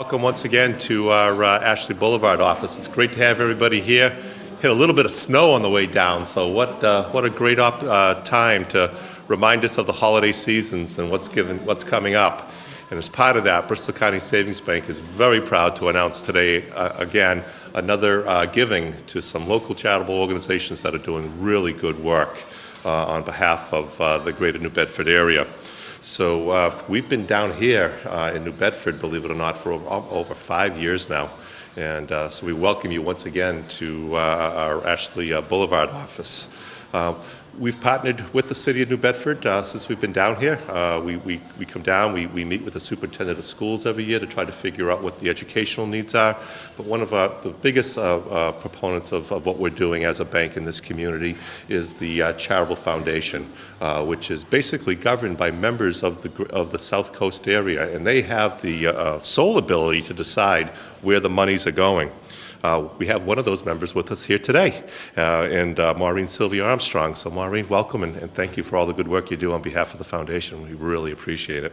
welcome once again to our Ashley Boulevard office. It's great to have everybody here. Hit a little bit of snow on the way down, so what a great time to remind us of the holiday seasons and what's coming up. And as part of that, Bristol County Savings Bank is very proud to announce today, again, another giving to some local charitable organizations that are doing really good work on behalf of the greater New Bedford area. So we've been down here in New Bedford, believe it or not, for over 5 years now. And so we welcome you once again to our Ashley Boulevard office. We've partnered with the City of New Bedford since we've been down here. We come down, we meet with the superintendent of schools every year to try to figure out what the educational needs are. But one of the biggest proponents of what we're doing as a bank in this community is the Charitable Foundation, which is basically governed by members of the South Coast area, and they have the sole ability to decide where the monies are going. We have one of those members with us here today, and Maureen Sylvia Armstrong. So Maureen, welcome, and thank you for all the good work you do on behalf of the foundation. We really appreciate it.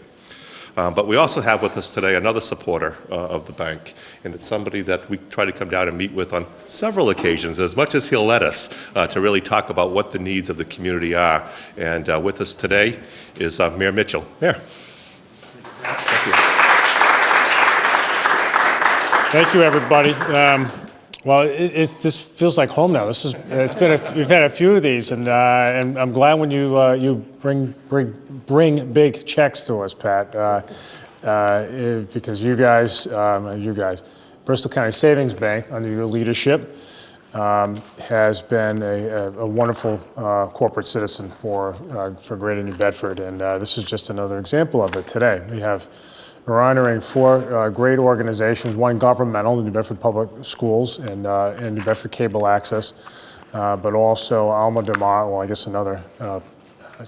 But we also have with us today another supporter of the bank, and it's somebody that we try to come down and meet with on several occasions, as much as he'll let us, to really talk about what the needs of the community are. And with us today is Mayor Mitchell. Mayor. Thank you. Thank you, everybody. Well, this feels like home now. We've had a few of these, and I'm glad when you bring big checks to us, Pat, because you guys, Bristol County Savings Bank, under your leadership, has been a wonderful corporate citizen for Greater New Bedford, and this is just another example of it today. We're honoring 4 great organizations, one governmental, the New Bedford Public Schools and New Bedford Cable Access, but also Alma de Mar, well, I guess another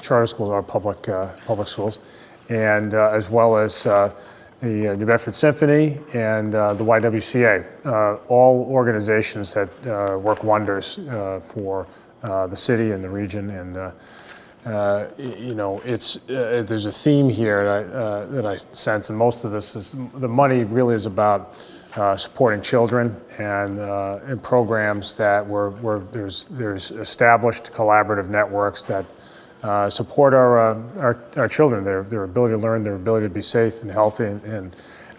charter schools are public schools, and as well as the New Bedford Symphony and the YWCA, all organizations that work wonders for the city and the region. And there's a theme here that I sense, and most of this is the money really is about supporting children and programs that where there's established collaborative networks that support our children, their ability to learn, their ability to be safe and healthy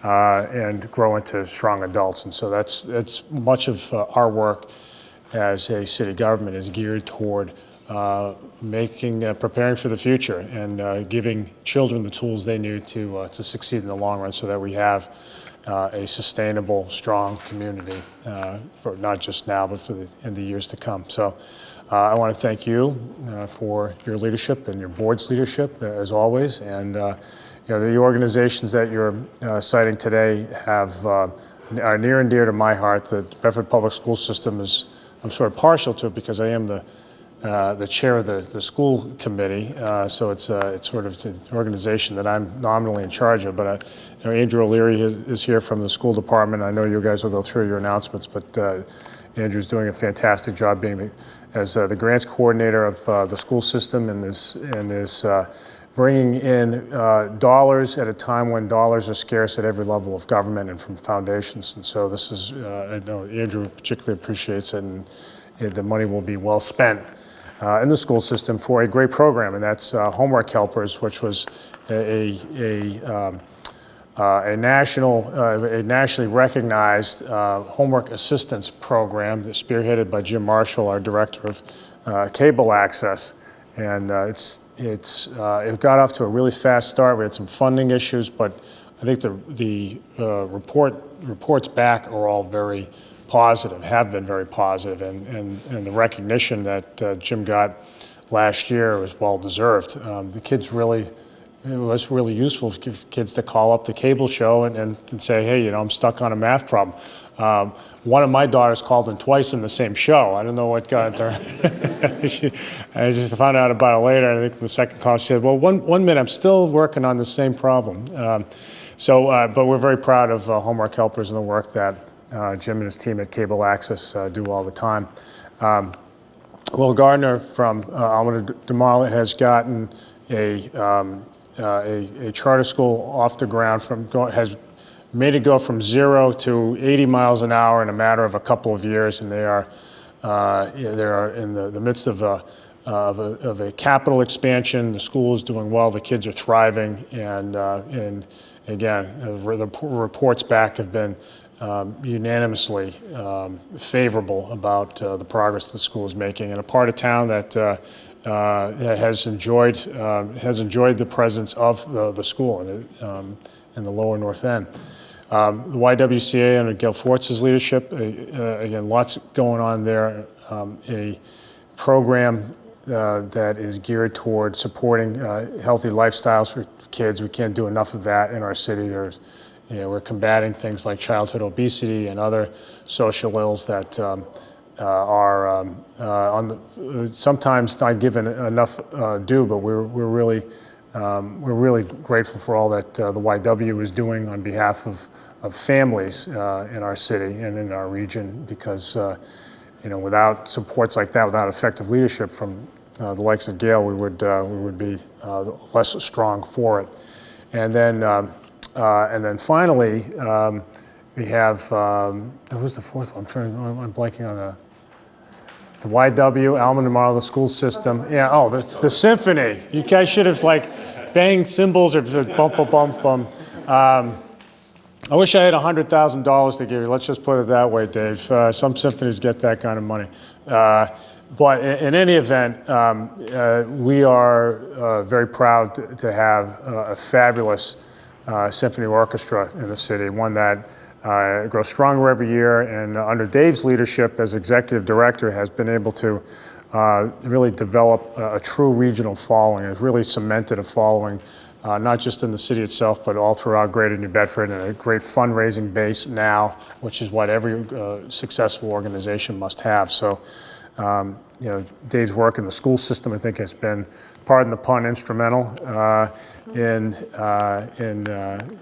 and grow into strong adults. And so that's much of our work as a city government is geared toward preparing for the future and giving children the tools they need to succeed in the long run, so that we have a sustainable, strong community for not just now, but in the years to come. So I want to thank you for your leadership and your board's leadership, as always. And the organizations that you're citing today are near and dear to my heart. The Bedford Public School System I'm sort of partial to it because I am the chair of the school committee, so it's sort of the organization that I'm nominally in charge of. But Andrew O'Leary is here from the school department. I know you guys will go through your announcements, but Andrew's doing a fantastic job being as the grants coordinator of the school system, and is bringing in dollars at a time when dollars are scarce at every level of government and from foundations. And so this is, I know Andrew particularly appreciates it, and the money will be well spent in the school system for a great program, and that's Homework Helpers, which was a nationally recognized homework assistance program that's spearheaded by Jim Marshall, our director of cable access. And it got off to a really fast start. We had some funding issues, but I think the reports back are all very positive, have been very positive, and the recognition that Jim got last year was well deserved. The kids it was really useful for kids to call up the cable show and say, hey, I'm stuck on a math problem. One of my daughters called in twice in the same show. I don't know what got her. I just found out about it later. I think the second call she said, well, one minute, I'm still working on the same problem. But we're very proud of Homework Helpers and the work that Jim and his team at Cable Access do all the time. Will Gardner from Alma de Mar has gotten a charter school off the ground has made it go from 0 to 80 miles an hour in a matter of a couple of years, and they are in the midst of a capital expansion. The school is doing well, the kids are thriving, and again, the reports back have been unanimously favorable about the progress the school is making, and a part of town that has enjoyed the presence of the school in the lower North End. The YWCA under Gail Fortz's leadership, again, lots going on there. A program that is geared toward supporting healthy lifestyles for kids. We can't do enough of that in our city. We're combating things like childhood obesity and other social ills that are sometimes not given enough due, but we're really grateful for all that the YW is doing on behalf of families in our city and in our region, because without supports like that, without effective leadership from the likes of Gail, we would be less strong for it. And then finally, we have who's the fourth one? I'm blanking on the YW, Alma Navarro, the school system. Yeah, oh, the symphony. You guys should have banged cymbals or bump, bump, bump, bump. I wish I had $100,000 to give you. Let's just put it that way, Dave. Some symphonies get that kind of money. But in any event, we are very proud to have a fabulous symphony orchestra in the city, one that grows stronger every year, and under Dave's leadership as executive director has been able to really develop a true regional following. It's really cemented a following, not just in the city itself, but all throughout greater New Bedford, and a great fundraising base now, which is what every successful organization must have. So, Dave's work in the school system, I think, has been, pardon the pun, instrumental in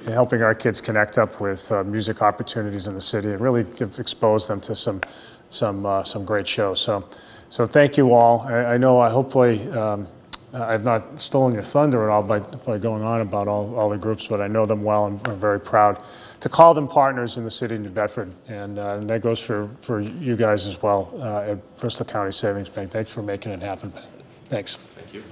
helping our kids connect up with music opportunities in the city and really expose them to some great shows. So thank you all. I know hopefully I've not stolen your thunder at all by going on about all the groups, but I know them well, and I'm very proud to call them partners in the city of New Bedford, and that goes for you guys as well at Bristol County Savings Bank. Thanks for making it happen. Thanks. Thank you.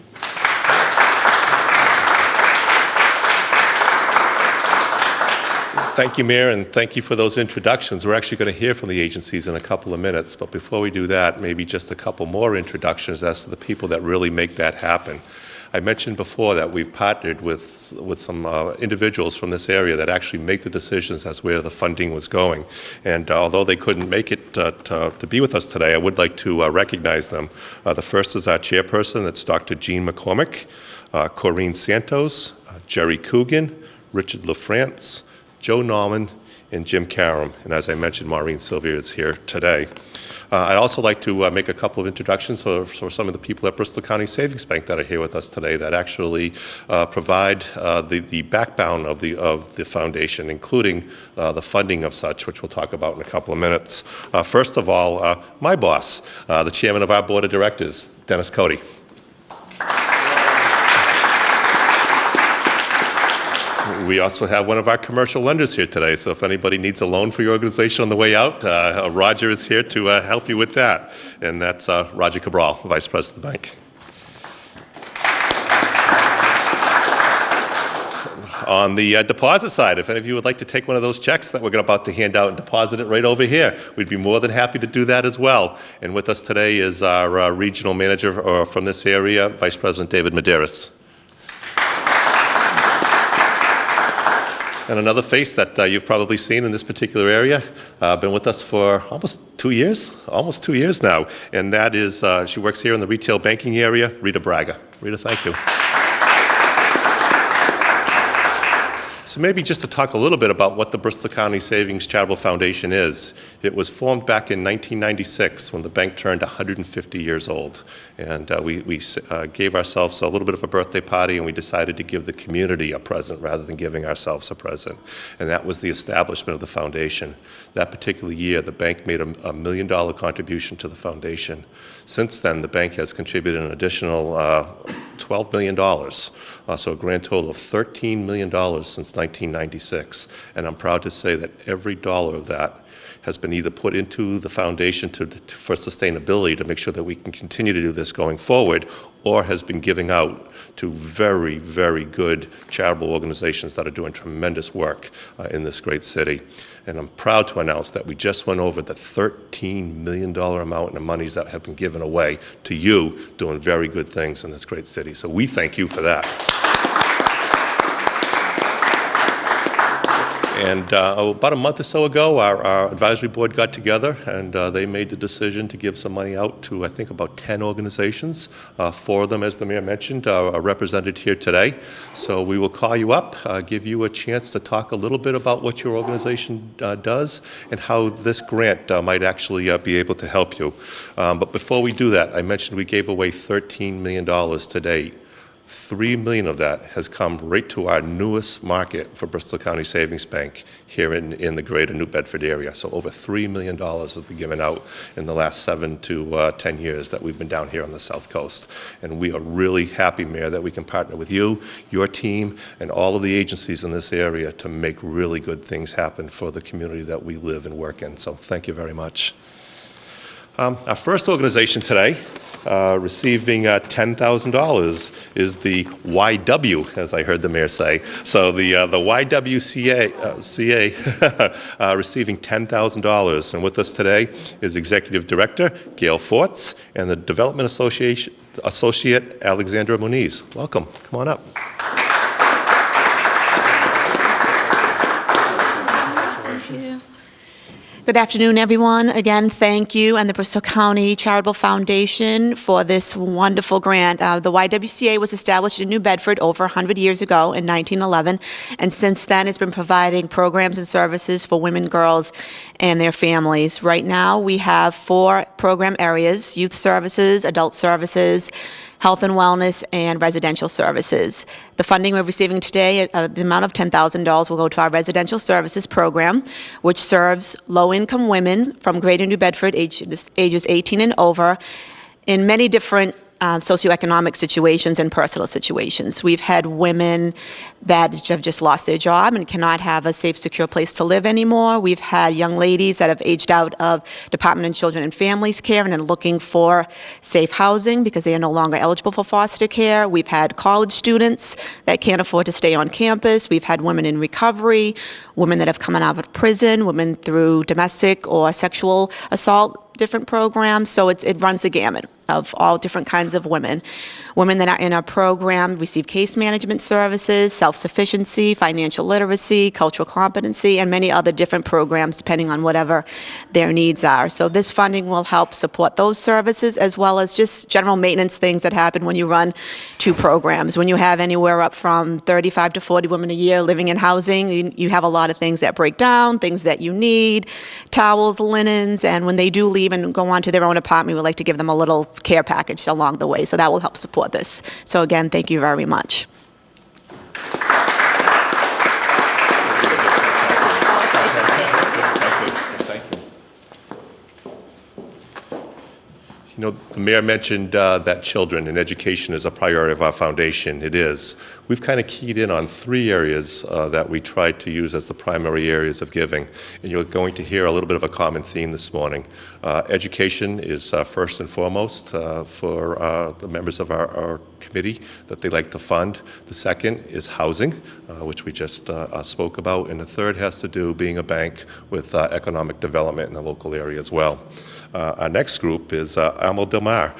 Thank you, Mayor, and thank you for those introductions. We're actually going to hear from the agencies in a couple of minutes, but before we do that, maybe just a couple more introductions as to the people that really make that happen. I mentioned before that we've partnered with some individuals from this area that actually make the decisions as where the funding was going. And although they couldn't make it to be with us today, I would like to recognize them. The first is our chairperson, that's Dr. Jean McCormick, Corrine Santos, Jerry Coogan, Richard LaFrance, Joe Norman, and Jim Karam. And as I mentioned, Maureen Sylvia is here today. I'd also like to make a couple of introductions for some of the people at Bristol County Savings Bank that are here with us today that actually provide the backbone of the foundation, including the funding of such, which we'll talk about in a couple of minutes. First of all, my boss, the chairman of our board of directors, Dennis Cody. We also have one of our commercial lenders here today, so if anybody needs a loan for your organization on the way out, Roger is here to help you with that, and that's Roger Cabral, Vice President of the bank. On the deposit side, if any of you would like to take one of those checks that we're about to hand out and deposit it right over here, we'd be more than happy to do that as well. And with us today is our regional manager from this area, Vice President David Medeiros. And another face that you've probably seen in this particular area, been with us for almost 2 years now, and that is, she works here in the retail banking area, Rita Braga. Rita, thank you. So maybe just to talk a little bit about what the Bristol County Savings Charitable Foundation is. It was formed back in 1996 when the bank turned 150 years old. And we gave ourselves a little bit of a birthday party, and we decided to give the community a present rather than giving ourselves a present. And that was the establishment of the foundation. That particular year, the bank made a $1 million contribution to the foundation. Since then, the bank has contributed an additional $12 million, so a grand total of $13 million since since 1996. And I'm proud to say that every dollar of that has been either put into the foundation for sustainability to make sure that we can continue to do this going forward, or has been giving out to very, very good charitable organizations that are doing tremendous work in this great city. And I'm proud to announce that we just went over the $13 million amount in monies that have been given away to you doing very good things in this great city. So we thank you for that. And about a month or so ago, our advisory board got together, and they made the decision to give some money out to, I think, about 10 organizations. 4 of them, as the mayor mentioned, are represented here today. So we will call you up, give you a chance to talk a little bit about what your organization does and how this grant might actually be able to help you. But before we do that, I mentioned we gave away $13 million to date. $3 million of that has come right to our newest market for Bristol County Savings Bank here in the greater New Bedford area. So over $3 million has been given out in the last 7 to 10 years that we've been down here on the South Coast. And we are really happy, Mayor, that we can partner with you, your team, and all of the agencies in this area to make really good things happen for the community that we live and work in. So thank you very much. Our first organization today receiving $10,000 is the YW, as I heard the mayor say. So the YWCA receiving $10,000. And with us today is Executive Director Gail Forts and the Development Associate Alexandra Muniz. Welcome. Come on up. Good afternoon, everyone. Again, thank you and the Bristol County Charitable Foundation for this wonderful grant. The YWCA was established in New Bedford over 100 years ago in 1911, and since then it's been providing programs and services for women, girls, and their families. Right now, we have 4 program areas: youth services, adult services, health and wellness, and residential services. The funding we're receiving today, the amount of $10,000 will go to our residential services program, which serves low-income women from Greater New Bedford, ages 18 and over, in many different socioeconomic situations and personal situations. We've had women that have just lost their job and cannot have a safe, secure place to live anymore. We've had young ladies that have aged out of Department of Children and Families Care and are looking for safe housing because they are no longer eligible for foster care. We've had college students that can't afford to stay on campus. We've had women in recovery, women that have come out of prison, women through domestic or sexual assault, different programs. So it runs the gamut of all different kinds of women. Women that are in our program receive case management services, self-sufficiency, financial literacy, cultural competency, and many other different programs depending on whatever their needs are. So this funding will help support those services as well as just general maintenance things that happen when you run 2 programs. When you have anywhere up from 35 to 40 women a year living in housing, you have a lot of things that break down, things that you need, towels, linens, and when they do leave and go on to their own apartment, we like to give them a little care package along the way. So that will help support this. So again, thank you very much. You know, the mayor mentioned that children and education is a priority of our foundation. It is. We've kind of keyed in on 3 areas that we tried to use as the primary areas of giving. And you're going to hear a little bit of a common theme this morning. Education is first and foremost for the members of our committee that they like to fund. The second is housing, which we just spoke about. And the third has to do being a bank with economic development in the local area as well. Our next group is Alma Del Mar,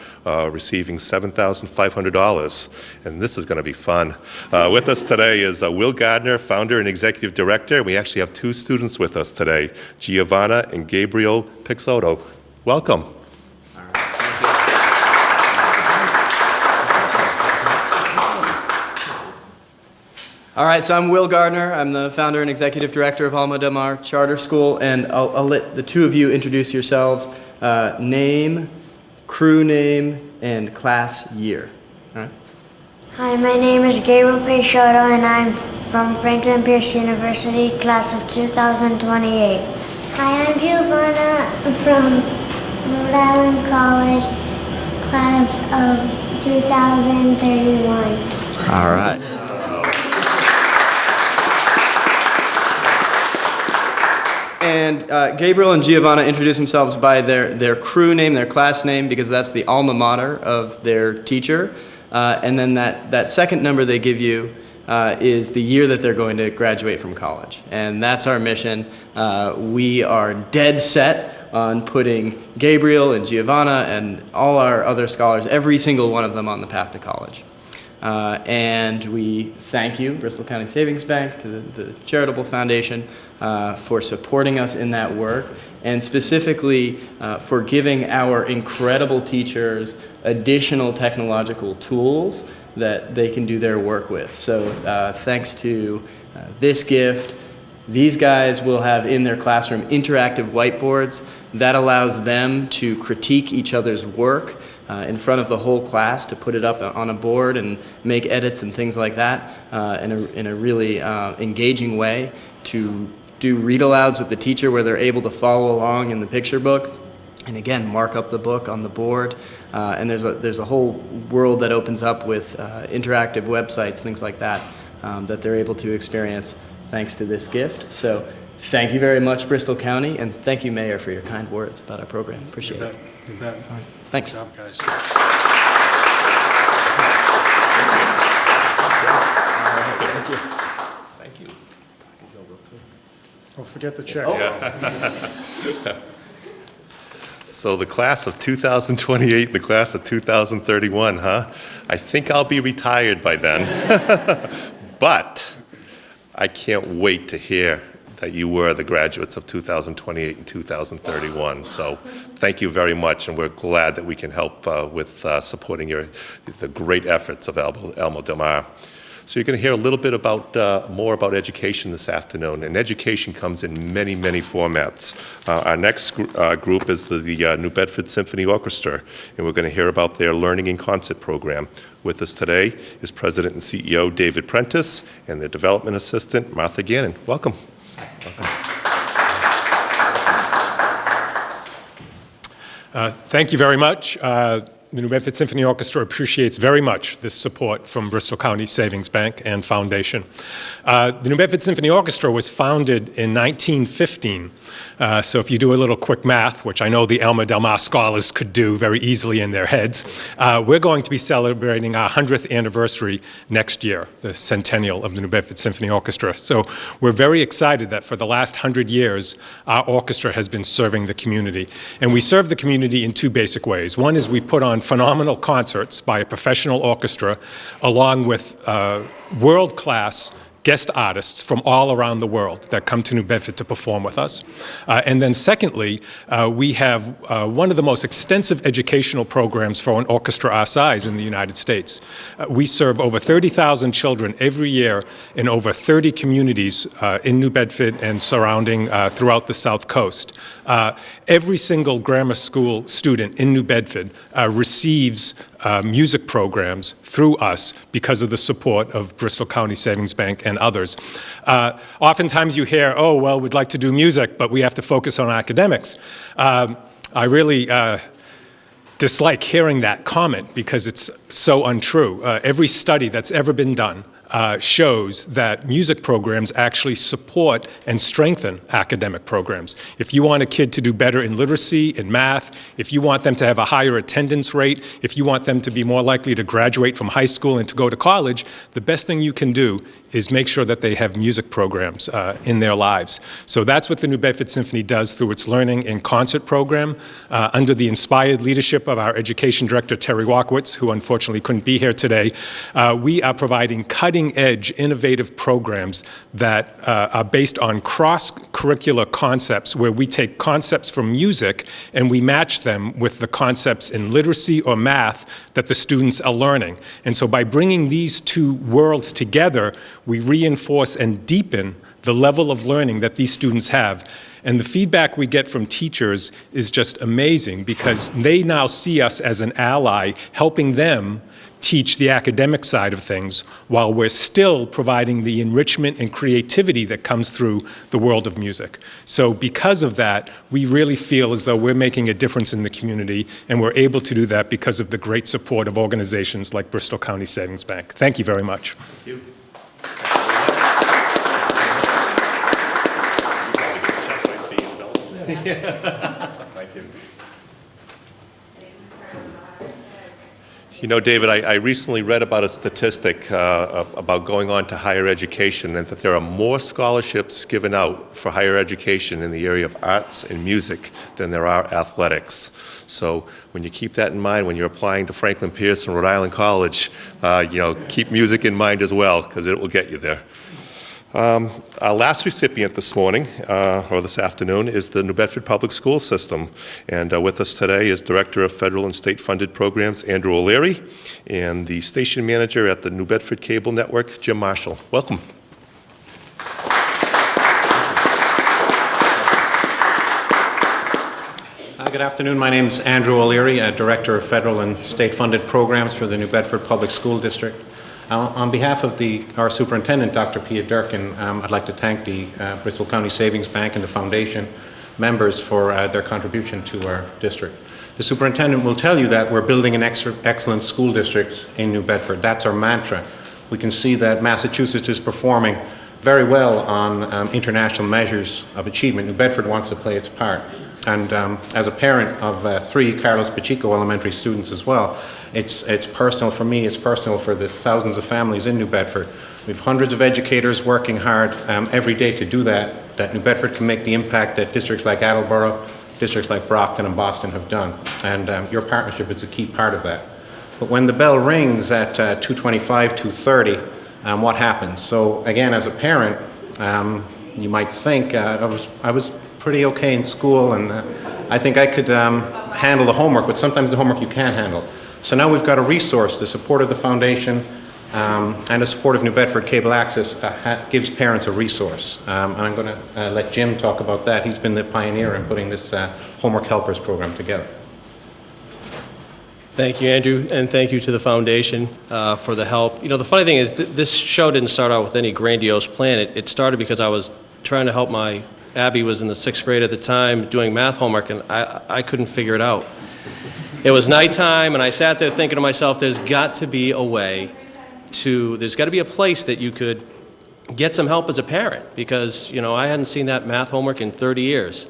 receiving $7,500, and this is going to be fun. With us today is Will Gardner, founder and executive director. We actually have 2 students with us today, Giovanna and Gabriel Pixoto. Welcome. All right, so I'm Will Gardner. I'm the founder and executive director of Alma Del Mar Charter School, and I'll let the 2 of you introduce yourselves. Name, crew name, and class year. All right. Hi, my name is Gabriel Peixoto, and I'm from Franklin Pierce University, class of 2028. Hi, I'm Giovanna from Rhode Island College, class of 2031. All right. And Gabriel and Giovanna introduce themselves by their crew name, their class name, because that's the alma mater of their teacher. And then that second number they give you is the year that they're going to graduate from college. And that's our mission. We are dead set on putting Gabriel and Giovanna and all our other scholars, every single one of them, on the path to college. And we thank you, Bristol County Savings Bank, to the Charitable Foundation, for supporting us in that work, and specifically for giving our incredible teachers additional technological tools that they can do their work with. So thanks to this gift, these guys will have in their classroom interactive whiteboards that allows them to critique each other's work in front of the whole class, to put it up on a board and make edits and things like that in a really engaging way, to do read-alouds with the teacher where they're able to follow along in the picture book, and again, mark up the book on the board. And there's a whole world that opens up with interactive websites, things like that, that they're able to experience thanks to this gift. So thank you very much, Bristol County, and thank you, Mayor, for your kind words about our program. Appreciate it. You bet. All right. Thanks. Good job, guys. Thank you. Don't forget the check. So the class of 2028 and the class of 2031, huh? I think I'll be retired by then. But I can't wait to hear that you were the graduates of 2028 and 2031. So thank you very much, and we're glad that we can help with supporting the great efforts of Alma Del Mar. So you're going to hear a little bit more about education this afternoon, and education comes in many, many formats. Our next group is the New Bedford Symphony Orchestra, and we're going to hear about their Learning in Concert program. With us today is President and CEO David Prentice and their Development Assistant Martha Gannon. Welcome. Thank you very much. The New Bedford Symphony Orchestra appreciates very much this support from Bristol County Savings Bank and Foundation. The New Bedford Symphony Orchestra was founded in 1915. So if you do a little quick math, which I know the Alma Del Mar scholars could do very easily in their heads, we're going to be celebrating our 100th anniversary next year, the centennial of the New Bedford Symphony Orchestra. So we're very excited that for the last 100 years, our orchestra has been serving the community. And we serve the community in two basic ways. One is we put on phenomenal concerts by a professional orchestra, along with world-class guest artists from all around the world that come to New Bedford to perform with us. And then secondly, we have one of the most extensive educational programs for an orchestra our size in the United States. We serve over 30,000 children every year in over 30 communities in New Bedford and surrounding throughout the South Coast. Every single grammar school student in New Bedford receives music programs through us because of the support of Bristol County Savings Bank and others. Oftentimes you hear, oh, well, we'd like to do music, but we have to focus on academics. I really dislike hearing that comment because it's so untrue. Every study that's ever been done shows that music programs actually support and strengthen academic programs. If you want a kid to do better in literacy, in math, if you want them to have a higher attendance rate, if you want them to be more likely to graduate from high school and to go to college, the best thing you can do is make sure that they have music programs in their lives. So that's what the New Bedford Symphony does through its Learning in Concert program. Under the inspired leadership of our Education Director, Terry Walkowitz, who unfortunately couldn't be here today, we are providing cutting-edge, innovative programs that are based on cross-curricular concepts, where we take concepts from music and we match them with the concepts in literacy or math that the students are learning. And so by bringing these two worlds together, we reinforce and deepen the level of learning that these students have. And the feedback we get from teachers is just amazing, because they now see us as an ally, helping them teach the academic side of things while we're still providing the enrichment and creativity that comes through the world of music. So because of that, we really feel as though we're making a difference in the community, and we're able to do that because of the great support of organizations like Bristol County Savings Bank. Thank you very much. Thank you. Thank you. You know, David, I recently read about a statistic about going on to higher education, and that there are more scholarships given out for higher education in the area of arts and music than there are athletics. So when you keep that in mind, when you're applying to Franklin Pierce and Rhode Island College, keep music in mind as well, because it will get you there. Our last recipient this morning, or this afternoon, is the New Bedford Public School System. And with us today is Director of Federal and State Funded Programs, Andrew O'Leary, and the Station Manager at the New Bedford Cable Network, Jim Marshall. Welcome. Good afternoon. My name is Andrew O'Leary, Director of Federal and State Funded Programs for the New Bedford Public School District. On behalf of our Superintendent, Dr. Pia Durkin, I'd like to thank the Bristol County Savings Bank and the Foundation members for their contribution to our district. The Superintendent will tell you that we're building an excellent school district in New Bedford. That's our mantra. We can see that Massachusetts is performing very well on international measures of achievement. New Bedford wants to play its part. And as a parent of 3 Carlos Pacheco Elementary students as well, it's personal for me, it's personal for the thousands of families in New Bedford. We have hundreds of educators working hard every day to do that New Bedford can make the impact that districts like Attleboro, districts like Brockton and Boston have done. And your partnership is a key part of that. But when the bell rings at 2:25, 2:30, what happens? So again, as a parent, you might think I was pretty okay in school, and I think I could handle the homework, but sometimes the homework you can't handle. So now we've got a resource. The support of the foundation and the support of New Bedford Cable Access gives parents a resource. And I'm going to let Jim talk about that. He's been the pioneer in putting this Homework Helpers program together. Thank you, Andrew, and thank you to the foundation for the help. You know, the funny thing is this show didn't start out with any grandiose plan. It started because I was trying to help Abby was in the 6th grade at the time doing math homework, and I couldn't figure it out. It was nighttime, and I sat there thinking to myself, there's got to be a way there's got to be a place that you could get some help as a parent, because, you know, I hadn't seen that math homework in 30 years.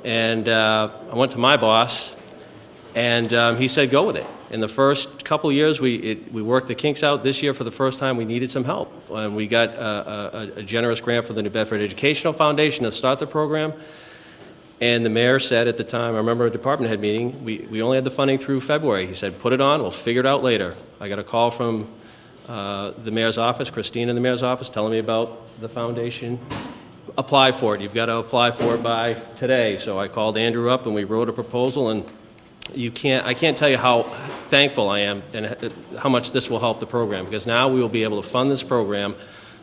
And I went to my boss, and he said, go with it. In the first couple of years, we worked the kinks out. This year, for the first time, we needed some help. And we got a generous grant from the New Bedford Educational Foundation to start the program. And the mayor said at the time, I remember a department head meeting, we only had the funding through February. He said, put it on, we'll figure it out later. I got a call from the mayor's office, Christine in the mayor's office, telling me about the foundation. Apply for it. You've got to apply for it by today. So I called Andrew up, and we wrote a proposal, and I can't tell you how thankful I am and how much this will help the program, because now we will be able to fund this program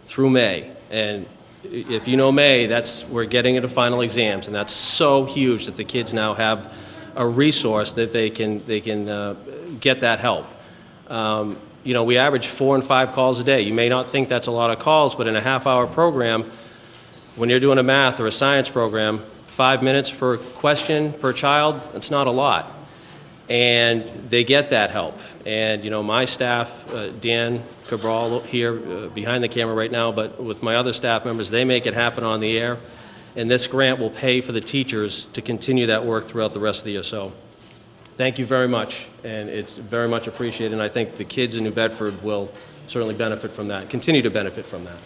through May. And if you know May, we're getting into final exams, and that's so huge that the kids now have a resource that they can get that help. You know, we average 4 and 5 calls a day. You may not think that's a lot of calls, but in a half-hour program, when you're doing a math or a science program, 5 minutes per question per child, that's not a lot. And they get that help. And, you know, my staff, Dan Cabral here behind the camera right now, but with my other staff members, they make it happen on the air. And this grant will pay for the teachers to continue that work throughout the rest of the year. So thank you very much, and it's very much appreciated. And I think the kids in New Bedford will certainly benefit from that, continue to benefit from that.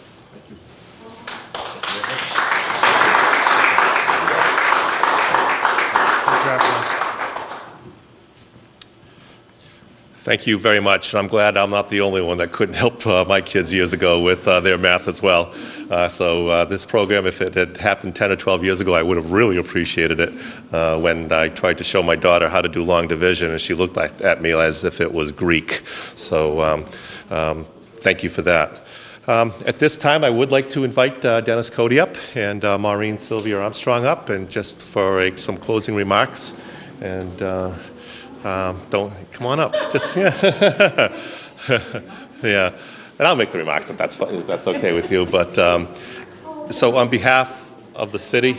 Thank you very much, and I'm glad I'm not the only one that couldn't help my kids years ago with their math as well. So this program, if it had happened 10 or 12 years ago, I would have really appreciated it when I tried to show my daughter how to do long division, and she looked at me as if it was Greek. So thank you for that. At this time, I would like to invite Dennis Cody up and Maureen Sylvia Armstrong up, and just for some closing remarks. And don't come on up. Just yeah, and I'll make the remarks if that's fine, if that's okay with you. But so on behalf of the city,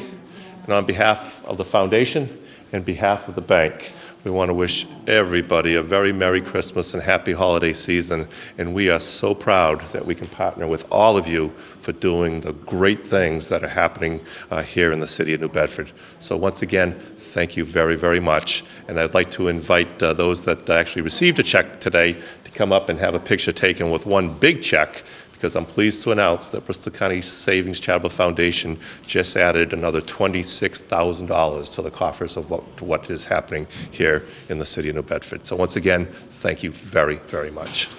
and on behalf of the foundation, and behalf of the bank, We want to wish everybody a very Merry Christmas and Happy Holiday season, and we are so proud that we can partner with all of you for doing the great things that are happening here in the city of New Bedford. So once again, thank you very, very much, and I'd like to invite those that actually received a check today to come up and have a picture taken with one big check, because I'm pleased to announce that Bristol County Savings Charitable Foundation just added another $26,000 to the coffers of what is happening here in the city of New Bedford. So once again, thank you very, very much.